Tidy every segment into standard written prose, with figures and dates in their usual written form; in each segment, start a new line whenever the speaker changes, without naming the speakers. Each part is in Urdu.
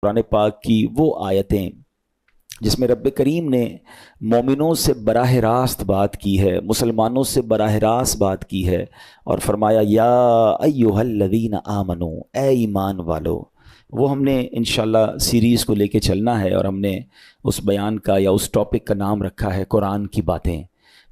قرآن پاک کی وہ آیتیں جس میں رب کریم نے مومنوں سے براہ راست بات کی ہے، مسلمانوں سے براہ راست بات کی ہے، اور فرمایا یا ایھا الذین آمنو، اے ایمان والو۔ وہ ہم نے انشاءاللہ سیریز کو لے کے چلنا ہے، اور ہم نے اس بیان کا یا اس ٹاپک کا نام رکھا ہے قرآن کی باتیں۔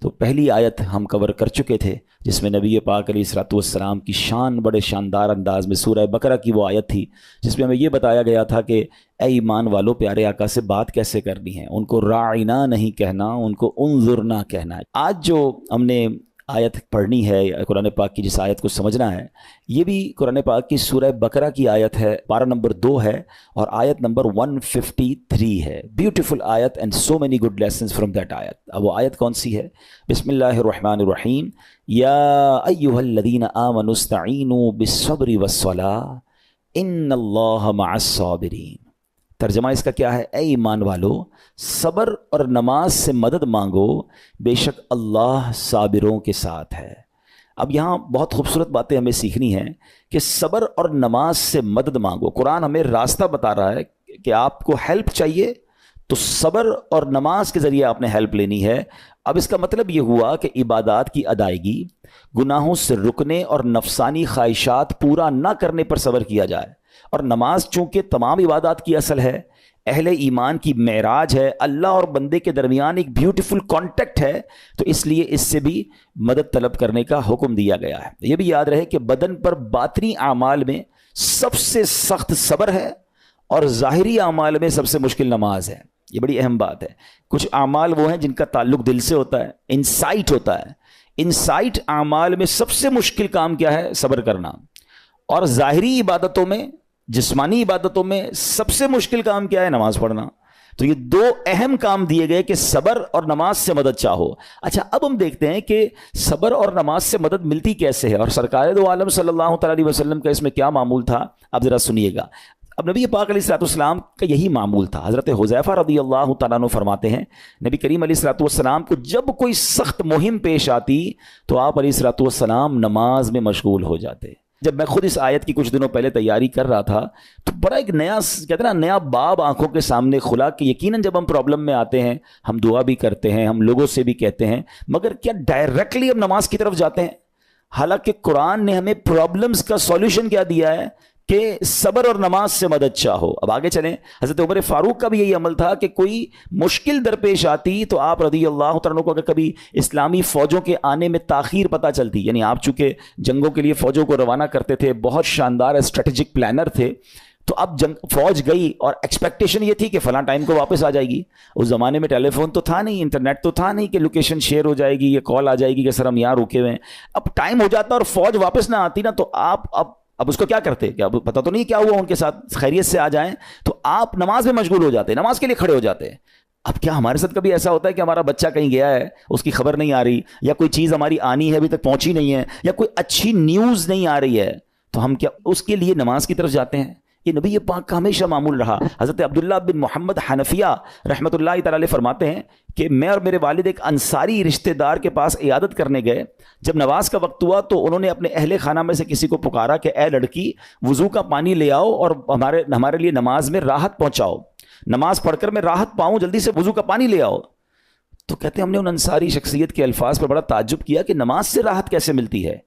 تو پہلی آیت ہم کور کر چکے تھے جس میں نبی پاک علیہ الصلوۃ والسلام کی شان بڑے شاندار انداز میں، سورہ بقرہ کی وہ آیت تھی جس میں ہمیں یہ بتایا گیا تھا کہ اے ایمان والو، پیارے آقا سے بات کیسے کرنی ہے، ان کو راعنا نہیں کہنا، ان کو انظرنا کہنا ہے۔ آج جو ہم نے آیت پڑھنی ہے، قرآن پاک کی جس آیت کو سمجھنا ہے، یہ بھی قرآن پاک کی سورہ بقرہ کی آیت ہے، پارہ نمبر 2 ہے اور آیت نمبر 153 ہے۔ بیوٹیفل آیت and so many good lessons from that آیت۔ اب وہ آیت کون سی ہے؟ بسم اللہ الرحمن الرحیم، یا ایھا الذین آمنوا استعینوا بالصبر والصلاۃ ان اللہ مع الصابرین۔ ترجمہ اس کا کیا ہے؟ اے ایمان والو، صبر اور نماز سے مدد مانگو، بے شک اللہ صابروں کے ساتھ ہے۔ اب یہاں بہت خوبصورت باتیں ہمیں سیکھنی ہیں کہ صبر اور نماز سے مدد مانگو۔ قرآن ہمیں راستہ بتا رہا ہے کہ آپ کو ہیلپ چاہیے تو صبر اور نماز کے ذریعے آپ نے ہیلپ لینی ہے۔ اب اس کا مطلب یہ ہوا کہ عبادات کی ادائیگی، گناہوں سے رکنے اور نفسانی خواہشات پورا نہ کرنے پر صبر کیا جائے۔ اور نماز چونکہ تمام عبادات کی اصل ہے، اہل ایمان کی معراج ہے، اللہ اور بندے کے درمیان ایک بیوٹیفل کانٹیکٹ ہے، تو اس لیے اس سے بھی مدد طلب کرنے کا حکم دیا گیا ہے۔ یہ بھی یاد رہے کہ بدن پر باطنی اعمال میں سب سے سخت صبر ہے اور ظاہری اعمال میں سب سے مشکل نماز ہے۔ یہ بڑی اہم بات ہے۔ کچھ اعمال وہ ہیں جن کا تعلق دل سے ہوتا ہے، انسائٹ ہوتا ہے۔ انسائٹ اعمال میں سب سے مشکل کام کیا ہے؟ صبر کرنا۔ اور ظاہری عبادتوں میں، جسمانی عبادتوں میں سب سے مشکل کام کیا ہے؟ نماز پڑھنا۔ تو یہ دو اہم کام دیے گئے کہ صبر اور نماز سے مدد چاہو۔ اچھا، اب ہم دیکھتے ہیں کہ صبر اور نماز سے مدد ملتی کیسے ہے، اور سرکار دو عالم صلی اللہ تعالی علیہ وسلم کا اس میں کیا معمول تھا، اب ذرا سنیے گا۔ اب نبی پاک علیہ الصلوۃ والسلام کا یہی معمول تھا۔ حضرت حذیفہ رضی اللہ تعالیٰ عنہ فرماتے ہیں، نبی کریم علیہ الصلوۃ والسلام کو جب کوئی سخت مہم پیش آتی تو آپ علیہ الصلوۃ والسلام نماز میں مشغول ہو جاتے۔ جب میں خود اس آیت کی کچھ دنوں پہلے تیاری کر رہا تھا تو بڑا ایک نیا، کہتے ہیں نا، نیا باب آنکھوں کے سامنے کھلا کہ یقیناً جب ہم پرابلم میں آتے ہیں ہم دعا بھی کرتے ہیں، ہم لوگوں سے بھی کہتے ہیں، مگر کیا ڈائریکٹلی ہم نماز کی طرف جاتے ہیں؟ حالانکہ قرآن نے ہمیں پرابلمز کا سولوشن کیا دیا ہے کہ صبر اور نماز سے مدد چاہو۔ اب آگے چلیں، حضرت عمر فاروق کا بھی یہی عمل تھا کہ کوئی مشکل درپیش آتی تو آپ رضی اللہ تعالیٰ عنہ کو اگر کبھی اسلامی فوجوں کے آنے میں تاخیر پتہ چلتی، یعنی آپ چونکہ جنگوں کے لیے فوجوں کو روانہ کرتے تھے، بہت شاندار اسٹریٹجک پلانر تھے، تو اب فوج گئی اور ایکسپیکٹیشن یہ تھی کہ فلاں ٹائم کو واپس آ جائے گی۔ اس زمانے میں ٹیلی فون تو تھا نہیں، انٹرنیٹ تو تھا نہیں کہ لوکیشن شیئر ہو جائے گی یا کال آ جائے گی کہ سر ہم یہاں رکے ہوئے ہیں۔ اب ٹائم ہو جاتا اور فوج واپس نہ آتی نا، تو آپ اب اس کو کیا کرتے؟ کیا پتہ تو نہیں کیا ہوا ان کے ساتھ، خیریت سے آ جائیں، تو آپ نماز میں مشغول ہو جاتے، نماز کے لیے کھڑے ہو جاتے۔ اب کیا ہمارے ساتھ کبھی ایسا ہوتا ہے کہ ہمارا بچہ کہیں گیا ہے، اس کی خبر نہیں آ رہی، یا کوئی چیز ہماری آنی ہے ابھی تک پہنچی نہیں ہے، یا کوئی اچھی نیوز نہیں آ رہی ہے، تو ہم کیا اس کے لیے نماز کی طرف جاتے ہیں؟ یہ نبی پاک کا ہمیشہ معمول رہا۔ حضرت عبداللہ بن محمد حنفیہ رحمۃ اللہ تعالی علیہ فرماتے ہیں کہ میں اور میرے والد ایک انصاری رشتہ دار کے پاس عیادت کرنے گئے۔ جب نماز کا وقت ہوا تو انہوں نے اپنے اہل خانہ میں سے کسی کو پکارا کہ اے لڑکی، وضو کا پانی لے آؤ اور ہمارے لیے نماز میں راحت پہنچاؤ، نماز پڑھ کر میں راحت پاؤں، جلدی سے وضو کا پانی لے آؤ۔ تو کہتے ہیں ہم نے ان انصاری شخصیت کے الفاظ پر بڑا تعجب کیا کہ نماز سے راحت کیسے ملتی ہے؟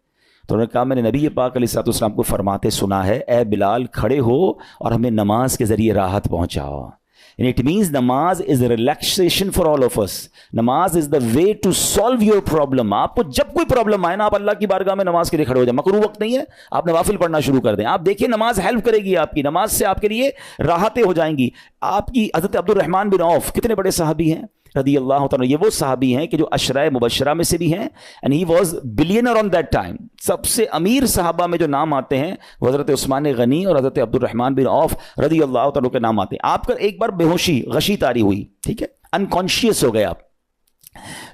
تو انہوں نے کہا میں نے نبی پاک علیہ الصلوۃ والسلام کو فرماتے سنا ہے، اے بلال کھڑے ہو اور ہمیں نماز کے ذریعے راحت پہنچاؤ۔ And it means نماز is a relaxation for all of us. نماز is the way to solve your problem. آپ کو جب کوئی پرابلم آئے نا، آپ اللہ کی بارگاہ میں نماز کے لیے کھڑے ہو جائیں۔ مکروہ وقت نہیں ہے، آپ نوافل پڑھنا شروع کر دیں۔ آپ دیکھیں نماز ہیلپ کرے گی آپ کی، نماز سے آپ کے لیے راحتیں ہو جائیں گی۔ آپ کی حضرت عبد الرحمن بن عوف کتنے بڑے صحابی ہیں رضی اللہ تعالیٰ، یہ وہ صحابی ہیں کہ جو عشرۂ مبشرہ میں سے بھی ہیں، and he was billionaire on that time۔ سب سے امیر صحابہ میں جو نام آتے ہیں وہ حضرت عثمان غنی اور حضرت عبد الرحمن بن عوف رضی اللہ تعالیٰ کے نام آتے ہیں۔ آپ کا ایک بار بے ہوشی، غشی طاری ہوئی، ٹھیک ہے، انکانشیس ہو گئے آپ،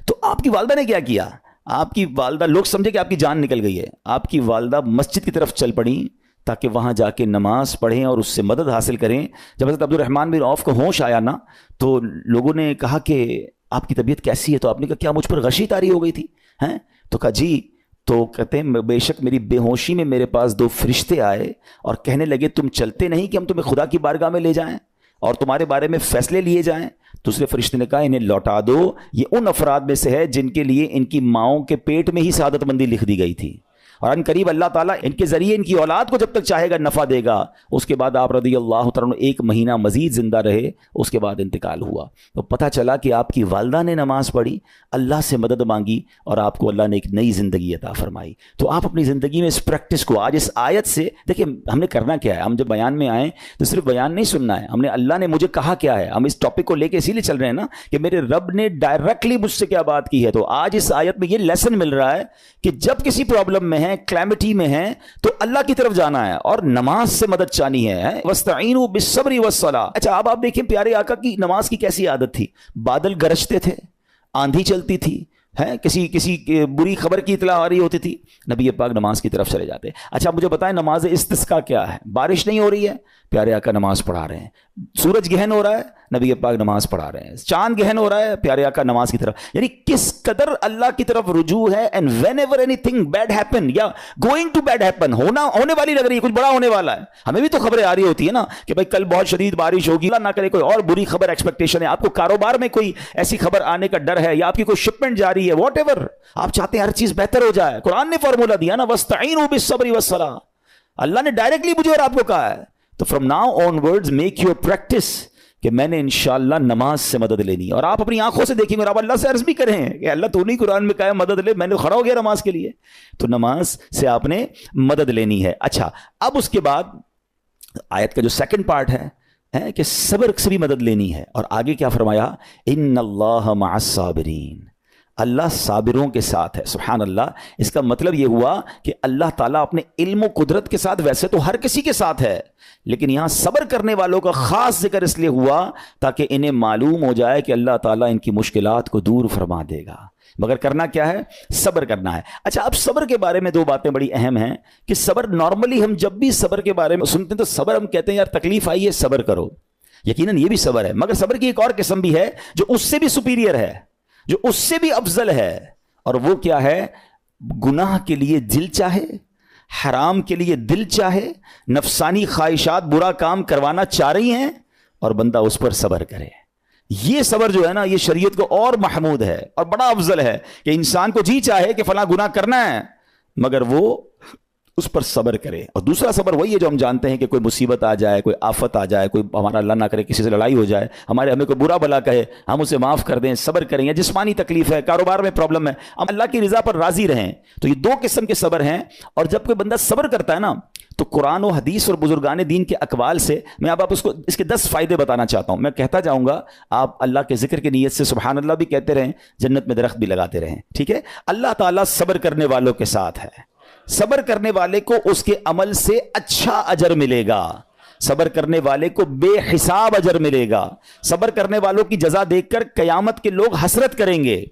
تو آپ کی والدہ نے کیا کیا؟ آپ کی والدہ، لوگ سمجھے کہ آپ کی جان نکل گئی ہے، آپ کی والدہ مسجد کی طرف چل پڑیں تاکہ وہاں جا کے نماز پڑھیں اور اس سے مدد حاصل کریں۔ جب حضرت عبد الرحمن بن عوف کو ہوش آیا نا، تو لوگوں نے کہا کہ آپ کی طبیعت کیسی ہے؟ تو آپ نے کہا کیا مجھ پر غشی طاری ہو گئی تھی ہیں؟ تو کہا جی تو کہتے ہیں بے شک میری بے ہوشی میں میرے پاس 2 فرشتے آئے اور کہنے لگے تم چلتے نہیں کہ ہم تمہیں خدا کی بارگاہ میں لے جائیں اور تمہارے بارے میں فیصلے لیے جائیں. دوسرے فرشتے نے کہا انہیں لوٹا دو, یہ ان افراد میں سے ہے جن کے لیے ان کی ماؤں کے پیٹ میں ہی سعادت مندی لکھ دی گئی تھی, اور ان قریب اللہ تعالیٰ ان کے ذریعے ان کی اولاد کو جب تک چاہے گا نفع دے گا. اس کے بعد آپ رضی اللہ تعالیٰ عنہ 1 مہینہ مزید زندہ رہے, اس کے بعد انتقال ہوا. تو پتہ چلا کہ آپ کی والدہ نے نماز پڑھی, اللہ سے مدد مانگی اور آپ کو اللہ نے ایک نئی زندگی عطا فرمائی. تو آپ اپنی زندگی میں اس پریکٹس کو آج اس آیت سے دیکھیں, ہم نے کرنا کیا ہے. ہم جب بیان میں آئیں تو صرف بیان نہیں سننا ہے, ہم نے اللہ نے مجھے کہا کیا ہے. ہم اس ٹاپک کو لے کے اسی لیے چل رہے ہیں نا کہ میرے رب نے ڈائریکٹلی مجھ سے کیا بات کی ہے. تو آج اس آیت میں یہ لیسن مل رہا ہے کہ جب کسی پرابلم میں ہیں, کلیمٹی میں ہیں, تو اللہ کی طرف جانا ہے اور نماز سے مدد چاہنی ہے. وَاسْتَعِينُوا بِالصَّبْرِ وَالصَّلَاةِ. اچھا اب آپ دیکھیں پیارے آقا کی نماز کی کیسی عادت تھی. بادل گرجتے تھے, آندھی چلتی تھی, کسی بری خبر کی اطلاع آ رہی ہوتی تھی, نبی پاک نماز کی طرف چلے جاتے. اچھا مجھے بتائیں نماز استسقاء کیا ہے؟ بارش نہیں ہو رہی ہے, پیارے آقا نماز پڑھا رہے ہیں. سورج گہن ہو رہا ہے, نبی پاک نماز پڑھا رہے ہیں. چاند گہن ہو رہا ہے, پیارے آقا نماز کی طرف. یعنی کس قدر اللہ کی طرف رجوع ہے. And whenever anything bad happen یا گوئنگ ٹو بیڈ ہیپن, ہونے والی لگ رہی ہے, کچھ بڑا ہونے والا ہے. ہمیں بھی تو خبریں آ رہی ہوتی ہے نا کہ بھائی کل بہت شدید بارش ہوگی, اللہ نہ کرے کوئی اور بری خبر ایکسپیکٹیشن ہے. آپ کو کاروبار میں کوئی ایسی خبر آنے کا ڈر ہے, یا آپ کی کوئی شپمنٹ جاری ہے, واٹ ایور, آپ چاہتے ہیں ہر چیز بہتر ہو جائے. قرآن نے فارمولا دیا نا, وَاسْتَعِينُوا بِالصَّبْرِ وَالصَّلَاةِ. اللہ نے ڈائریکٹلی مجھے اور آپ کو کہا ہے. تو from now on words make your practice کہ میں نے انشاءاللہ نماز سے مدد لینی ہے. اور آپ اپنی آنکھوں سے دیکھیں گے اور آپ اللہ سے عرض بھی کریں کہ اللہ تو نہیں قرآن میں کہا ہے مدد لے, میں نے کھڑا ہو گیا نماز کے لیے. تو نماز سے آپ نے مدد لینی ہے. اچھا اب اس کے بعد آیت کا جو سیکنڈ پارٹ ہے کہ صبر سے بھی مدد لینی ہے. اور آگے کیا فرمایا, ان اللہ مع الصابرین, اللہ صابروں کے ساتھ ہے. سبحان اللہ. اس کا مطلب یہ ہوا کہ اللہ تعالیٰ اپنے علم و قدرت کے ساتھ ویسے تو ہر کسی کے ساتھ ہے, لیکن یہاں صبر کرنے والوں کا خاص ذکر اس لیے ہوا تاکہ انہیں معلوم ہو جائے کہ اللہ تعالیٰ ان کی مشکلات کو دور فرما دے گا. مگر کرنا کیا ہے؟ صبر کرنا ہے. اچھا اب صبر کے بارے میں 2 باتیں بڑی اہم ہیں کہ صبر نارملی ہم جب بھی صبر کے بارے میں سنتے ہیں تو صبر ہم کہتے ہیں یار تکلیف آئی ہے صبر کرو, یقیناً یہ بھی صبر ہے, مگر صبر کی ایک اور قسم بھی ہے جو اس سے بھی سپیریئر ہے, جو اس سے بھی افضل ہے. اور وہ کیا ہے؟ گناہ کے لیے دل چاہے, حرام کے لیے دل چاہے, نفسانی خواہشات برا کام کروانا چاہ رہی ہیں اور بندہ اس پر صبر کرے. یہ صبر جو ہے نا یہ شریعت کو اور محمود ہے اور بڑا افضل ہے کہ انسان کو جی چاہے کہ فلاں گناہ کرنا ہے مگر وہ اس پر صبر کرے. اور دوسرا صبر وہی ہے جو ہم جانتے ہیں کہ کوئی مصیبت آ جائے, کوئی آفت آ جائے, کوئی ہمارا اللہ نہ کرے کسی سے لڑائی ہو جائے, ہمیں کوئی برا بلا کہے, ہم اسے معاف کر دیں, صبر کریں. یا جسمانی تکلیف ہے, کاروبار میں پرابلم ہے, ہم اللہ کی رضا پر راضی رہیں. تو یہ 2 قسم کے صبر ہیں. اور جب کوئی بندہ صبر کرتا ہے نا تو قرآن و حدیث اور بزرگان دین کے اقوال سے میں اب آپ اس کے 10 فائدے بتانا چاہتا ہوں. میں کہتا جاؤں گا, آپ اللہ کے ذکر کی نیت سے سبحان اللہ بھی کہتے رہیں, جنت میں درخت بھی لگاتے رہیں. ٹھیک ہے. اللہ تعالیٰ صبر کرنے والوں کے ساتھ ہے. صبر کرنے والے کو اس کے عمل سے اچھا اجر ملے گا, صبر کرنے والے کو بے حساب اجر ملے گا. صبر کرنے والوں کی جزا دیکھ کر قیامت کے لوگ حسرت کریں گے.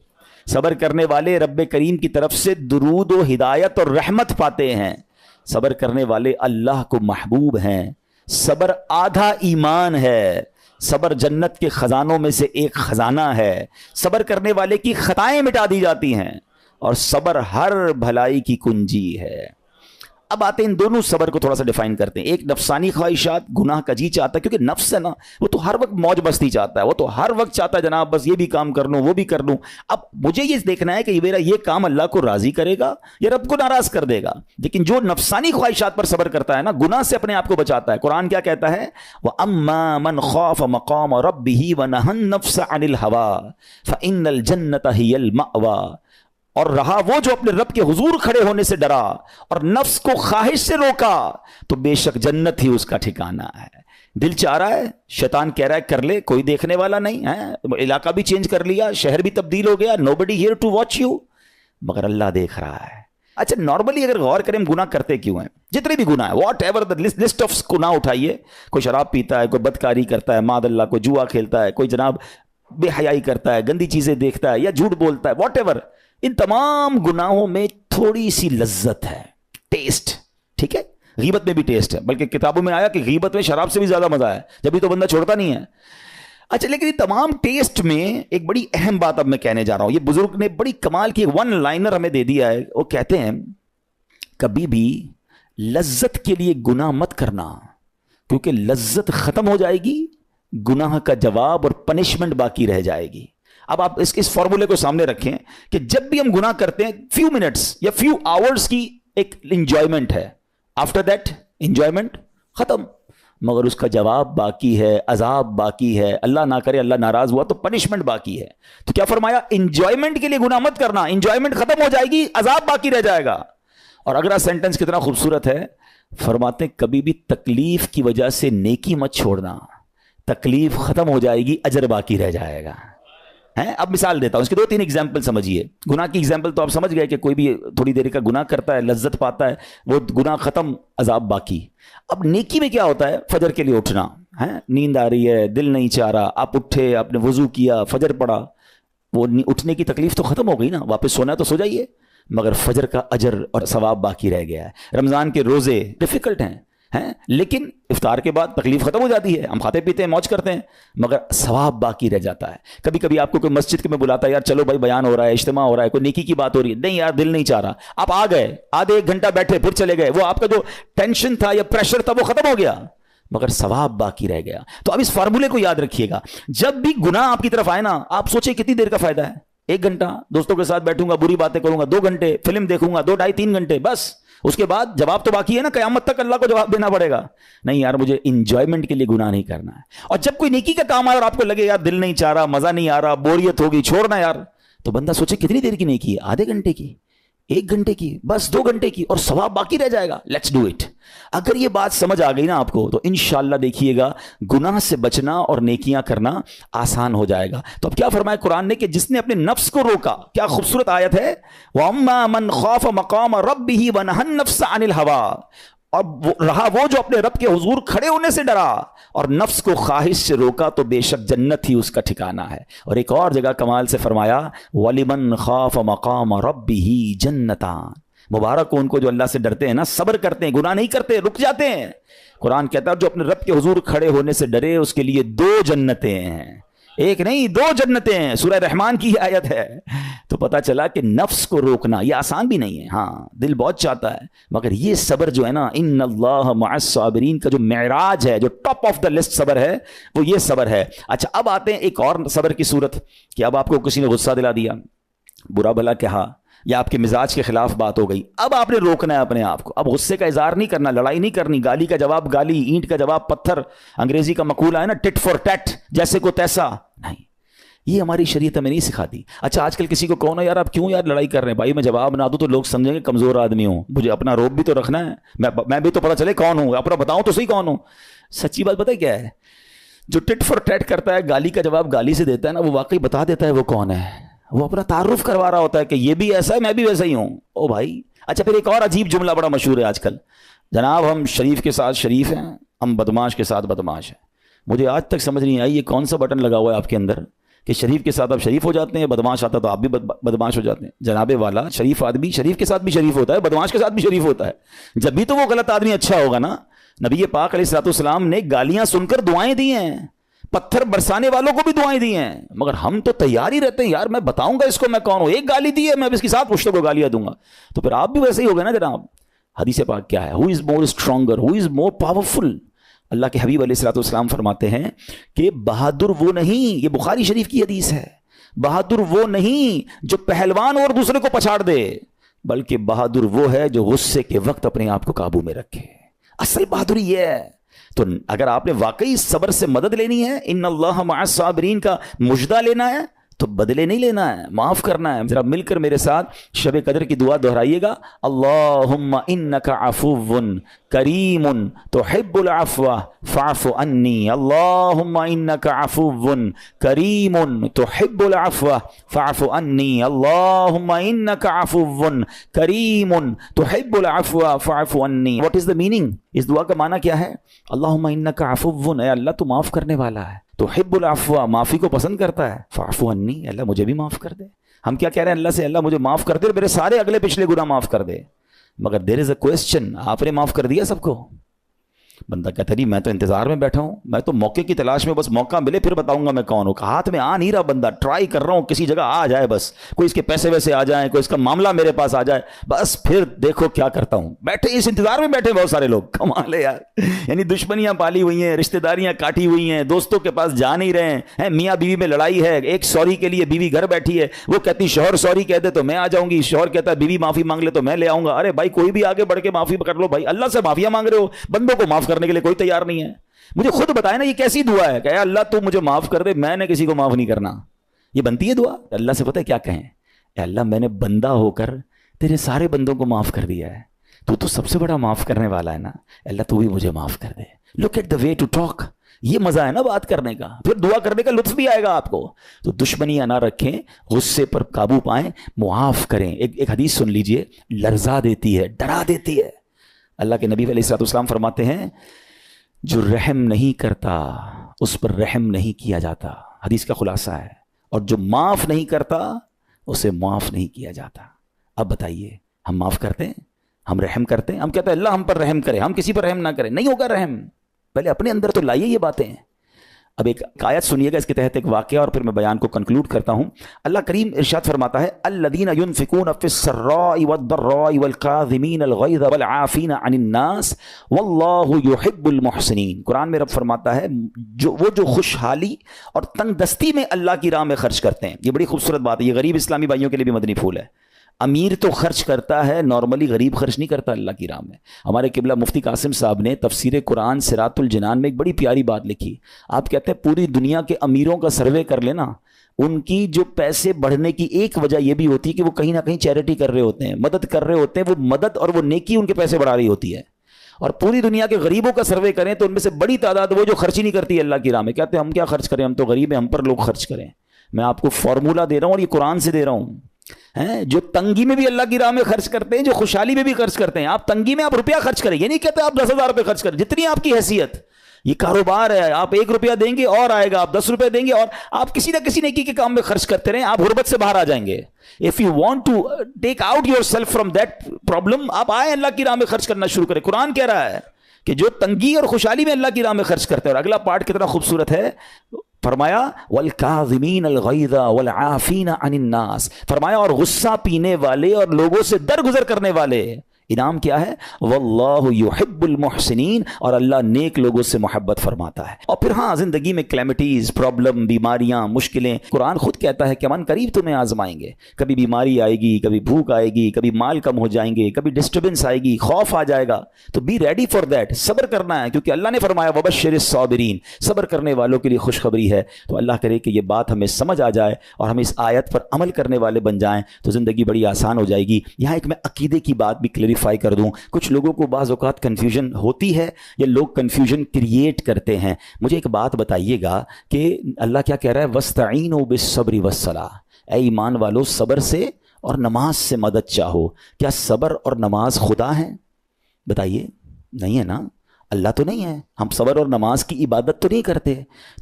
صبر کرنے والے رب کریم کی طرف سے درود و ہدایت اور رحمت پاتے ہیں. صبر کرنے والے اللہ کو محبوب ہیں. صبر آدھا ایمان ہے. صبر جنت کے خزانوں میں سے ایک خزانہ ہے. صبر کرنے والے کی خطائیں مٹا دی جاتی ہیں اور صبر ہر بھلائی کی کنجی ہے. اب آتے ہیں ان دونوں صبر کو تھوڑا سا ڈیفائن کرتے ہیں. ایک نفسانی خواہشات, گناہ کا جی چاہتا ہے, کیونکہ نفس ہے نا وہ تو ہر وقت موج مستی چاہتا ہے, وہ تو ہر وقت چاہتا ہے جناب بس یہ بھی کام کر لوں وہ بھی کر لوں. اب مجھے یہ دیکھنا ہے کہ میرا یہ کام اللہ کو راضی کرے گا یا رب کو ناراض کر دے گا. لیکن جو نفسانی خواہشات پر صبر کرتا ہے نا, گناہ سے اپنے آپ کو بچاتا ہے. قرآن کیا کہتا ہے؟ وَأَمَّا مَنْ خَافَ مَقَامَ رَبِّهِ وَنَهَى النَّفْسَ عَنِ الْهَوَىٰ فَإِنَّ الْجَنَّةَ هِيَ الْمَأْوَىٰ. اور رہا وہ جو اپنے رب کے حضور کھڑے ہونے سے ڈرا اور نفس کو خواہش سے روکا تو بے شک جنت ہی اس کا ٹھکانہ ہے. دل چاہ رہا ہے, شیطان کہہ رہا ہے کر لے, کوئی دیکھنے والا نہیں ہے, علاقہ بھی چینج کر لیا, شہر بھی تبدیل ہو گیا, nobody here to watch you, مگر اللہ دیکھ رہا ہے. اچھا نارملی اگر غور کریں گناہ کرتے کیوں ہیں؟ جتنے بھی گناہ ہیں, واٹ ایور لسٹ آف گناہ اٹھائیے, کوئی شراب پیتا ہے, کوئی بدکاری کرتا ہے, معاذ اللہ, کوئی جوا کھیلتا ہے, کوئی جناب بے حیائی کرتا ہے, گندی چیزیں دیکھتا ہے یا جھوٹ بولتا ہے, واٹ ایور, ان تمام گناہوں میں تھوڑی سی لذت ہے, ٹیسٹ. ٹھیک ہے. غیبت میں بھی ٹیسٹ ہے, بلکہ کتابوں میں آیا کہ غیبت میں شراب سے بھی زیادہ مزہ ہے, جبھی تو بندہ چھوڑتا نہیں ہے. اچھا لیکن یہ تمام ٹیسٹ میں ایک بڑی اہم بات اب میں کہنے جا رہا ہوں. یہ بزرگ نے بڑی کمال کی ون لائنر ہمیں دے دیا ہے. وہ کہتے ہیں کبھی بھی لذت کے لیے گناہ مت کرنا, کیونکہ لذت ختم ہو جائے گی, گناہ کا جواب اور پنشمنٹ باقی رہ جائے گی. اب آپ اس فارمولے کو سامنے رکھیں کہ جب بھی ہم گناہ کرتے ہیں فیو منٹس یا فیو آورز کی ایک انجوائمنٹ ہے, آفٹر دیٹ انجوائمنٹ ختم, مگر اس کا جواب باقی ہے, عذاب باقی ہے, اللہ نہ کرے اللہ ناراض ہوا تو پنشمنٹ باقی ہے. تو کیا فرمایا, انجوائمنٹ کے لیے گناہ مت کرنا, انجوائمنٹ ختم ہو جائے گی, عذاب باقی رہ جائے گا. اور اگلا سینٹنس کتنا خوبصورت ہے, فرماتے ہیں کبھی بھی تکلیف کی وجہ سے نیکی مت چھوڑنا, تکلیف ختم ہو جائے گی, اجر باقی رہ جائے گا. اب مثال دیتا ہوں, اس کے 2-3 ایگزامپل سمجھیے. گناہ کی ایگزامپل تو آپ سمجھ گئے کہ کوئی بھی تھوڑی دیر کا گناہ کرتا ہے, لذت پاتا ہے, وہ گناہ ختم, عذاب باقی. اب نیکی میں کیا ہوتا ہے, فجر کے لیے اٹھنا, نیند آ رہی ہے, دل نہیں چاہ رہا, آپ اٹھے, آپ نے وضو کیا, فجر پڑھا, وہ اٹھنے کی تکلیف تو ختم ہو گئی نا, واپس سونا ہے تو سو جائیے, مگر فجر کا اجر اور ثواب باقی رہ گیا ہے. رمضان کے روزے ڈیفیکلٹ ہیں, لیکن افطار کے بعد تکلیف ختم ہو جاتی ہے, ہم کھاتے پیتے ہیں, موج کرتے ہیں, مگر ثواب باقی رہ جاتا ہے. کبھی کبھی آپ کو کوئی مسجد میں بلاتا ہے, یار چلو بھائی بیان ہو رہا ہے, اجتماع ہو رہا ہے, کوئی نیکی کی بات ہو رہی ہے, نہیں یار دل نہیں چاہ رہا, آپ آ گئے, آدھے 1 گھنٹہ بیٹھے, پھر چلے گئے, وہ آپ کا جو ٹینشن تھا یا پریشر تھا وہ ختم ہو گیا, مگر ثواب باقی رہ گیا. تو اب اس فارمولے کو یاد رکھیے گا, جب بھی گناہ آپ کی طرف آئے نا, آپ سوچیں کتنی دیر کا فائدہ ہے, 1 گھنٹہ دوستوں کے ساتھ بیٹھوں گا, بری باتیں کروں گا, 2 گھنٹے فلم دیکھوں گا, 2 ڈھائی 3 گھنٹے, بس اس کے بعد جواب تو باقی ہے نا, قیامت تک اللہ کو جواب دینا پڑے گا. نہیں یار مجھے انجوائمنٹ کے لیے گناہ نہیں کرنا ہے. اور جب کوئی نیکی کا کام آئے اور آپ کو لگے یار دل نہیں چاہ رہا, مزہ نہیں آ رہا, بوریت ہوگی, چھوڑنا یار, تو بندہ سوچے کتنی دیر کی نیکی ہے, آدھے گھنٹے کی, 1 گھنٹے کی, بس 2 گھنٹے کی, اور ثواب باقی رہ جائے گا. Let's do it. اگر یہ بات سمجھ آ گئی نا آپ کو, تو انشاءاللہ دیکھیے گا گناہ سے بچنا اور نیکیاں کرنا آسان ہو جائے گا. تو اب کیا فرمایا قرآن نے کہ جس نے اپنے نفس کو روکا, کیا خوبصورت آیت ہے, وَأَمَّا مَنْ خَافَ مَقَامَ رَبِّهِ وَنَهَى النَّفْسَ عَنِ الْهَوَىٰ, اور رہا وہ جو اپنے رب کے حضور کھڑے ہونے سے ڈرا اور نفس کو خواہش سے روکا, تو بے شک جنت ہی اس کا ٹھکانہ ہے. اور ایک اور جگہ کمال سے فرمایا, وَلِمَنْ خَافَ مَقَامَ رَبِّهِ جَنَّتَانِ, مبارک ہو ان کو جو اللہ سے ڈرتے ہیں نا, صبر کرتے ہیں, گناہ نہیں کرتے, رک جاتے ہیں. قرآن کہتا ہے جو اپنے رب کے حضور کھڑے ہونے سے ڈرے اس کے لیے 2 جنتیں ہیں, 1 نہیں 2 جنتیں ہیں. سورہ رحمان کی آیت ہے. تو پتا چلا کہ نفس کو روکنا یہ آسان بھی نہیں ہے, ہاں دل بہت چاہتا ہے, مگر یہ صبر جو ہے نا, ان اللہ مع الصابرین کا جو معراج ہے, جو ٹاپ آف دا لسٹ صبر ہے, وہ یہ صبر ہے. اچھا اب آتے ہیں ایک اور صبر کی صورت, کہ اب آپ کو کسی نے غصہ دلا دیا, برا بھلا کہا, یا آپ کے مزاج کے خلاف بات ہو گئی, اب آپ نے روکنا ہے اپنے آپ کو. اب غصے کا اظہار نہیں کرنا, لڑائی نہیں کرنی, گالی کا جواب گالی, اینٹ کا جواب پتھر, انگریزی کا مقولہ ہے نا ٹٹ فور ٹیٹ, جیسے کو تیسا نہیں, یہ ہماری شریعت ہمیں نہیں سکھاتی. اچھا آج کل کسی کو کہو نا یار آپ کیوں یار لڑائی کر رہے ہیں, بھائی میں جواب نہ دوں تو لوگ سمجھیں گے کمزور آدمی ہوں, مجھے اپنا روب بھی تو رکھنا ہے, میں بھی تو پتہ چلے کون ہوں, اپنا بتاؤں تو صحیح کون ہوں. سچی بات پتہ کیا ہے, جو ٹٹ فور ٹیٹ کرتا ہے, گالی کا جواب گالی سے دیتا ہے نا, وہ واقعی بتا دیتا ہے وہ کون ہے, وہ اپنا تعارف کروا رہا ہوتا ہے کہ یہ بھی ایسا ہے, میں بھی ویسا ہی ہوں. او بھائی. اچھا پھر ایک اور عجیب جملہ بڑا مشہور ہے آج کل, جناب ہم شریف کے ساتھ شریف ہیں, ہم بدماش کے ساتھ بدماش ہیں. مجھے آج تک سمجھ نہیں آئی یہ کون سا بٹن لگا ہوا ہے آپ کے اندر کہ شریف کے ساتھ آپ شریف ہو جاتے ہیں, بدماش آتا تو آپ بھی بدماش ہو جاتے ہیں. جناب والا, شریف آدمی شریف کے ساتھ بھی شریف ہوتا ہے, بدماش کے ساتھ بھی شریف ہوتا ہے. جب بھی تو وہ غلط آدمی اچھا ہوگا نا. نبی پاک علیہ الصلوۃ والسلام نے گالیاں سن کر دعائیں دی ہیں, پتھر برسانے والوں کو بھی دعائیں دی ہیں, مگر ہم تو تیار ہی رہتے ہیں یار میں بتاؤں گا اس کو میں کون ہوں, 1 گالی دی ہے میں اس کے ساتھ پشتوں کو گالیاں دوں گا. تو پھر آپ بھی ویسے ہی ہوگا نا جناب. حدیث پاک کیا ہے, ہو از مور اسٹرانگر, ہو از مور پاورفل. اللہ کے حبیب علیہ الصلوۃ والسلام فرماتے ہیں کہ بہادر وہ نہیں, یہ بخاری شریف کی حدیث ہے, بہادر وہ نہیں جو پہلوان اور دوسرے کو پچھاڑ دے, بلکہ بہادر وہ ہے جو غصے کے وقت اپنے آپ کو قابو میں رکھے. اصل بہادری یہ ہے. تو اگر آپ نے واقعی صبر سے مدد لینی ہے, ان اللہ مع الصابرین کا مجدہ لینا ہے, تو بدلے نہیں لینا ہے, معاف کرنا ہے. ذرا مل کر میرے ساتھ شب قدر کی دعا دہرائیے گا, اللہم انک عفو کریم تحب العفو فاعف عنی, اللہم انک عفو کریم تحب العفو فاعف عنی, اللہم انک عفو کریم تحب العفو فاعف عنی. واٹ از دا میننگ, اس دعا کا معنی کیا ہے؟ اللہم انک عفو, اے اللہ تو معاف کرنے والا ہے, تحب العفو, معافی کو پسند کرتا ہے, فاعف عنی, اللہ مجھے بھی معاف کر دے. ہم کیا کہہ رہے ہیں اللہ سے, اللہ مجھے معاف کر دے اور میرے سارے اگلے پچھلے گناہ معاف کر دے. مگر دیر از اے کوسچن, آپ نے معاف کر دیا سب کو؟ بندہ کہتا نہیں میں تو انتظار میں بیٹھا ہوں, میں تو موقع کی تلاش میں, بس موقع ملے پھر بتاؤں گا میں کون ہوں. ہاتھ میں آ نہیں رہا بندہ, ٹرائی کر رہا ہوں کسی جگہ آ جائے, بس کوئی اس کے پیسے ویسے آ جائیں, کوئی اس کا معاملہ میرے پاس آ جائے, بس پھر دیکھو کیا کرتا ہوں. بیٹھے اس انتظار میں بیٹھے بہت سارے لوگ, کمال ہے یار. یعنی دشمنیاں پالی ہوئی ہیں, رشتہ داریاں کاٹی ہوئی ہیں, دوستوں کے پاس جا نہیں رہے ہیں, میاں بیوی میں لڑائی ہے, ایک سوری کے لیے بیوی گھر بیٹھی ہے, وہ کہتی شوہر سوری کہہ دے تو میں آ جاؤں گی, شوہر کہتا ہے بیوی معافی مانگ لے تو میں لے آؤں گا. ارے بھائی کوئی بھی آگے بڑھ کے معافی کر لو بھائی, اللہ سے معافیاں مانگ رہے ہو, بندوں کو معاف کرنے کے لیے کوئی تیار نہیں ہے. مجھے خود بتائے نا یہ کیسی دعا ہے کہ اے اللہ تو مجھے معاف کر دے, میں نے کسی کو معاف نہیں کرنا. یہ بنتی ہے دعا؟ اللہ سے پتہ ہے کیا کہیں, اے اللہ میں نے بندہ ہو کر تیرے سارے بندوں کو معاف کر دیا ہے, تو سب سے بڑا معاف کرنے والا ہے نا, اللہ تو بھی مجھے معاف کر دے. Look at the way to talk, یہ مزہ ہے نا بات کرنے کا, پھر دعا کرنے کا لطف بھی آئے گا آپ کو. تو دشمنیاں نہ رکھیں, غصے پر قابو پائیں, معاف کریں. ایک حدیث سن لیجئے, لرزا دیتی ہے, ڈرا دیتی ہے. اللہ کے نبی علیہ الصلوۃ والسلام فرماتے ہیں جو رحم نہیں کرتا اس پر رحم نہیں کیا جاتا. حدیث کا خلاصہ ہے. اور جو معاف نہیں کرتا اسے معاف نہیں کیا جاتا. اب بتائیے ہم معاف کرتے ہیں, ہم رحم کرتے ہیں, ہم کہتے ہیں اللہ ہم پر رحم کرے, ہم کسی پر رحم نہ کریں. نہیں ہوگا رحم, پہلے اپنے اندر تو لائیے یہ باتیں. اب ایک آیت سنیے گا, اس کے تحت ایک واقعہ, اور پھر میں بیان کو کنکلوڈ کرتا ہوں. اللہ کریم ارشاد فرماتا ہے الذین ينفقون فی السراء والضراء والکاظمین الغیظ والعافین عن الناس واللہ یحب المحسنین. قرآن میں رب فرماتا ہے وہ جو خوشحالی اور تنگ دستی میں اللہ کی راہ میں خرچ کرتے ہیں. یہ بڑی خوبصورت بات ہے, یہ غریب اسلامی بھائیوں کے لیے بھی مدنی پھول ہے. امیر تو خرچ کرتا ہے نارملی, غریب خرچ نہیں کرتا اللہ کی راہ میں. ہمارے قبلہ مفتی قاسم صاحب نے تفسیر قرآن صراط الجنان میں ایک بڑی پیاری بات لکھی. آپ کہتے ہیں پوری دنیا کے امیروں کا سروے کر لینا, ان کی جو پیسے بڑھنے کی ایک وجہ یہ بھی ہوتی ہے کہ وہ کہیں نہ کہیں چیریٹی کر رہے ہوتے ہیں, مدد کر رہے ہوتے ہیں. وہ مدد اور وہ نیکی ان کے پیسے بڑھا رہی ہوتی ہے. اور پوری دنیا کے غریبوں کا سروے کریں تو ان میں سے بڑی تعداد وہ جو خرچ ہی نہیں کرتی اللہ کی راہ میں. کہتے ہیں ہم کیا خرچ کریں, ہم تو غریب ہیں, ہم پر لوگ خرچ کریں. میں آپ کو فارمولہ دے رہا ہوں اور یہ قرآن سے دے رہا ہوں. جو تنگی میں بھی اللہ کی راہ میں خرچ کرتے ہیں, جو خوشحالی میں بھی خرچ کرتے ہیں. آپ تنگی میں آپ روپیہ خرچ کریں, یہ نہیں کہتے آپ 10,000 روپے خرچ کریں, جتنی آپ کی حیثیت. یہ کاروبار ہے, آپ 1 روپیہ دیں گے اور آئے گا, آپ 10 روپے دیں گے اور آپ کسی نہ کسی نیکی کے کام میں خرچ کرتے رہیں, آپ غربت سے باہر آ جائیں گے. If you want to take out yourself from that problem, آپ آئیں اللہ کی راہ میں خرچ کرنا شروع کریں. قرآن کہہ رہا ہے کہ جو تنگی اور خوشحالی میں اللہ کی راہ میں خرچ کرتے ہیں. اور اگلا پارٹ کتنا خوبصورت ہے, فرمایا والکاظمین الغیظ والعافین عن الناس, فرمایا اور غصہ پینے والے اور لوگوں سے درگزر کرنے والے. انعام کیا ہے, واللہ یحب المحسنین, اور اللہ نیک لوگوں سے محبت فرماتا ہے. اور پھر ہاں زندگی میں کلیمٹیز, پرابلم, بیماریاں, مشکلیں, قرآن خود کہتا ہے کہ من قریب تمہیں آزمائیں گے. کبھی بیماری آئے گی, کبھی بھوک آئے گی, کبھی مال کم ہو جائیں گے, کبھی ڈسٹربنس آئے گی, خوف آ جائے گا. تو بی ریڈی فار دیٹ, صبر کرنا ہے, کیونکہ اللہ نے فرمایا وبشر الصابرین, صبر کرنے والوں کے لیے خوشخبری ہے. تو اللہ کرے کہ یہ بات ہمیں سمجھ آ جائے اور ہم اس آیت پر عمل کرنے والے بن جائیں تو زندگی بڑی آسان ہو جائے گی. یہاں ایک میں عقیدے کی بات بھی کلیریفائی کر دوں. کچھ لوگوں کو بعض اوقات کنفیوژن ہوتی ہے یا لوگ کنفیوژن کریٹ کرتے ہیں. مجھے ایک بات بتائیے گا کہ اللہ کیا کہہ رہا ہے, وَاسْتَعِينُوا بِالصَّبْرِ وَالصَّلَاةِ, اے ایمان والو صبر سے اور نماز سے مدد چاہو. کیا صبر اور نماز خدا ہیں؟ بتائیے, نہیں ہے نا, اللہ تو نہیں ہے. ہم صبر اور نماز کی عبادت تو نہیں کرتے.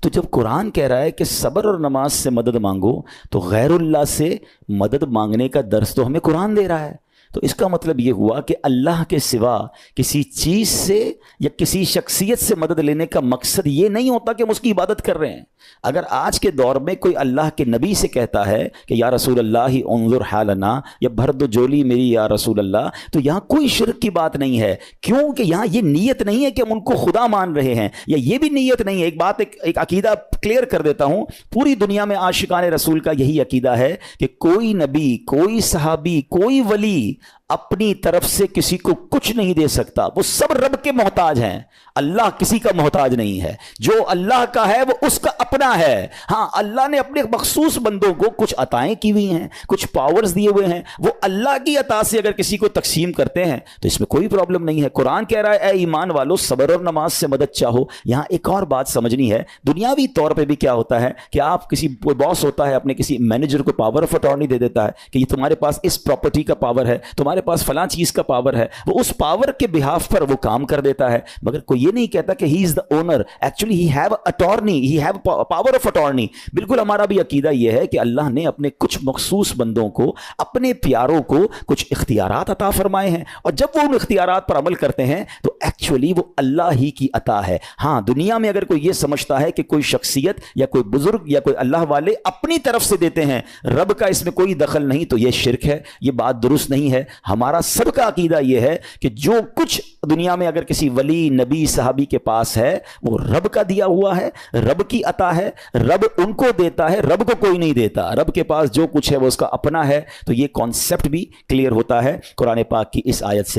تو جب قرآن کہہ رہا ہے کہ صبر اور نماز سے مدد مانگو, تو غیر اللہ سے مدد مانگنے کا درس تو ہمیں قرآن دے رہا ہے. تو اس کا مطلب یہ ہوا کہ اللہ کے سوا کسی چیز سے یا کسی شخصیت سے مدد لینے کا مقصد یہ نہیں ہوتا کہ ہم اس کی عبادت کر رہے ہیں. اگر آج کے دور میں کوئی اللہ کے نبی سے کہتا ہے کہ یا رسول اللہ انظر حالنا, یا بھر دو جولی میری یا رسول اللہ, تو یہاں کوئی شرک کی بات نہیں ہے. کیوں کہ یہاں یہ نیت نہیں ہے کہ ہم ان کو خدا مان رہے ہیں, یا یہ بھی نیت نہیں ہے. ایک بات, ایک عقیدہ کلیئر کر دیتا ہوں. پوری دنیا میں عاشقان رسول کا یہی عقیدہ ہے کہ کوئی نبی, کوئی صحابی, کوئی ولی اپنی طرف سے کسی کو کچھ نہیں دے سکتا. وہ سب رب کے محتاج ہیں, اللہ کسی کا محتاج نہیں ہے. جو اللہ کا ہے وہ اس کا اپنا ہے. ہاں اللہ نے اپنے مخصوص بندوں کو کچھ عطائیں کی ہوئی ہیں, کچھ پاورز دیے ہوئے ہیں, وہ اللہ کی عطا سے اگر کسی کو تقسیم کرتے ہیں تو اس میں کوئی پرابلم نہیں ہے. قرآن کہہ رہا ہے اے ایمان والو صبر اور نماز سے مدد چاہو. یہاں ایک اور بات سمجھنی ہے. دنیاوی طور پہ بھی کیا ہوتا ہے کہ آپ کسی باس ہوتا ہے, اپنے کسی مینیجر کو پاور آف اٹارنی دے دیتا ہے کہ یہ تمہارے پاس اس پراپرٹی کا پاور ہے, تمہارے پاس فلاں چیز کا پاور ہے. وہ اس پاور کے بہاف پر وہ کام کر دیتا ہے, مگر کوئی یہ نہیں کہتا کہ he is the owner. Actually he have attorney, he have power of attorney. بالکل ہمارا بھی عقیدہ یہ ہے کہ اللہ نے اپنے کچھ مخصوص بندوں کو, اپنے پیاروں کو کچھ اختیارات عطا فرمائے ہیں, اور جب وہ ان اختیارات پر عمل کرتے ہیں تو ایکچولی وہ اللہ ہی کی عطا ہے. ہاں دنیا میں اگر کوئی یہ سمجھتا ہے کہ کوئی شخصیت یا کوئی بزرگ یا کوئی اللہ والے اپنی طرف سے دیتے ہیں, رب کا اس میں کوئی دخل نہیں, تو یہ شرک ہے, یہ بات درست نہیں ہے. ہمارا سب کا عقیدہ یہ ہے کہ جو کچھ دنیا میں اگر کسی ولی نبی صحابی کے پاس ہے وہ رب کا دیا ہوا ہے, رب کی عطا ہے, رب ان کو دیتا ہے, رب کو کوئی نہیں دیتا. رب کے پاس جو کچھ ہے وہ اس کا اپنا ہے. تو یہ کانسیپٹ بھی کلیئر ہوتا ہے قرآن پاک کی اس آیت سے.